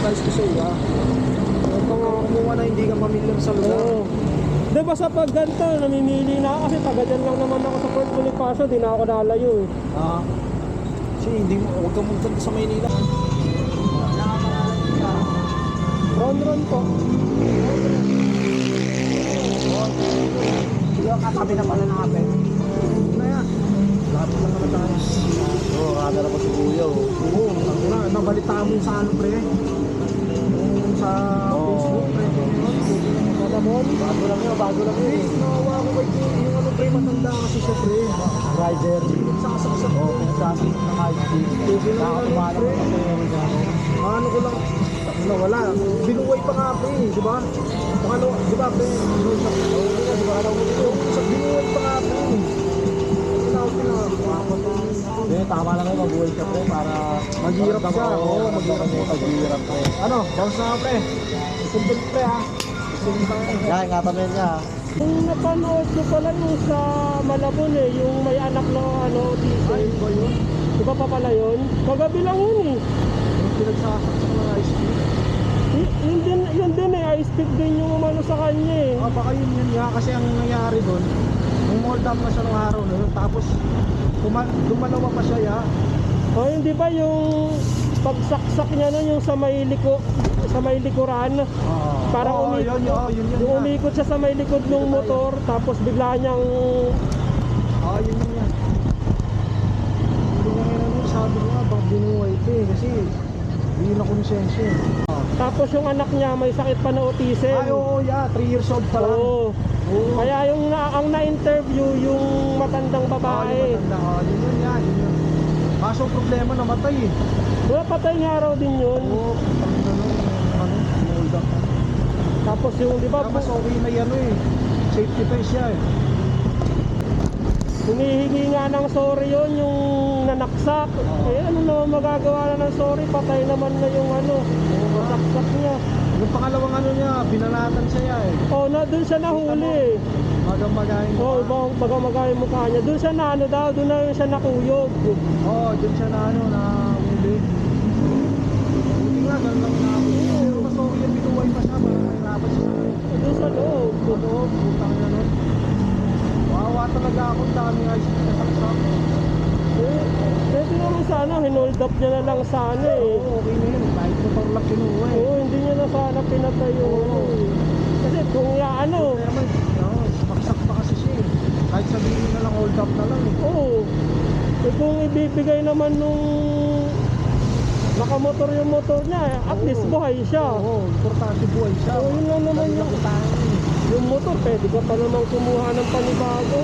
advice ko sa iyo. Huwag kang kumuha na hindi ka familiar sa lugar. Oo. Di ba sa pag ganito, namimili na ako kasi taga dyan lang naman ako sa Fort Bonifacio, di na ako lalayo eh. Kasi hindi mo, huwag kang magpunta sa Maynila. Ron po. Katabi na pala natin. Na yan. Lapit lang naman tayo. Oo, kada na po si Kuya. Oo, nabalita mo sa ano pre. Yung sa Facebook pre. Bago lang yun, bago lang yun. Nawawa ko kay Kuya. Yung ano pre, matanda kasi siya pre. Rider. Pinagsasak ko. Pinagsasak na kahit hindi. Nakakapalan ko kasi ano ko lang. Wala. Binuway pa nga pre, di ba? Ano, di ba pre? Di ba ano mo dito? Binuway pa nga pre. Hindi, tama lang yun, mabuhay siya pre para maghirap siya. Oo, maghirap pre. Ano, bounce na pre. Sundin pre ha. Yan, ingatan mo yun niya. Kung napanood ko pala yung sa Malabon eh, yung may anak na ano, diesel. Ay, ba yun? Di ba pa pala yun? Kagabi lang yun eh. Yung pinagsasak sa mga ice cream. Yun din eh, high speed din yung umano sa kanya eh. Baka yun nga kasi ang nangyari doon, yung hold up na siya nung araw na yun, tapos dumalawa pa siya ya. O hindi ba yung pagsaksak niya nun yung sa may likuran? Parang yun yung umikot siya sa may likod ng motor, tapos bigla niyang... yun yan. Hindi nga ngayon sabi ko nga, baka binuhay ito eh, kasi hindi na konsensya eh. Tapos yung anak niya may sakit pa na autism. Ay oo, 3 years old pa lang. Oo. Kaya yung ang na-interview yung matandang babae. Yung matanda, yun. Kaso problema namatay eh. Wala, patay nga raw din yun. Oo, hold up. Tapos yung di ba Mas okay na yan eh. Safety first siya eh. humihingi nga ng sorry yun yung nanaksak. Eh ano naman magagawa na ng sorry, patay naman na yung ano, nasaksak niya. Yung pangalawang ano niya, binalatan siya eh. Oh, doon siya nahuli. Magamagayin mo. Oh, magamagayin mukha niya. Doon siya na ano daw, doon na siya nakuyog. Doon siya na ano, nahuli. Hindi nga, ganun lang nahuli. Pero mas okay yung binuhay pa siya, parang mahirapan siya. Doon sa loob. Putang na nun. Wawa talaga ako, dami nga siya nasaksak. Pwede naman sana, hinold up niya na lang sana eh. Okay na yun, kahit mo pang lang kinuha eh. Oo, hindi niya na sana pinatay yung ano eh. Kasi kung ano. Maksak pa kasi siya eh. Kahit sabihin na lang, hold up na lang eh. Oo. Eh kung ibibigay naman nung nakamotor yung motor niya, at least buhay siya. Oo, importante buhay siya. Oo, yun lang naman yung motor, pwede ka pa namang kumuha ng panibago.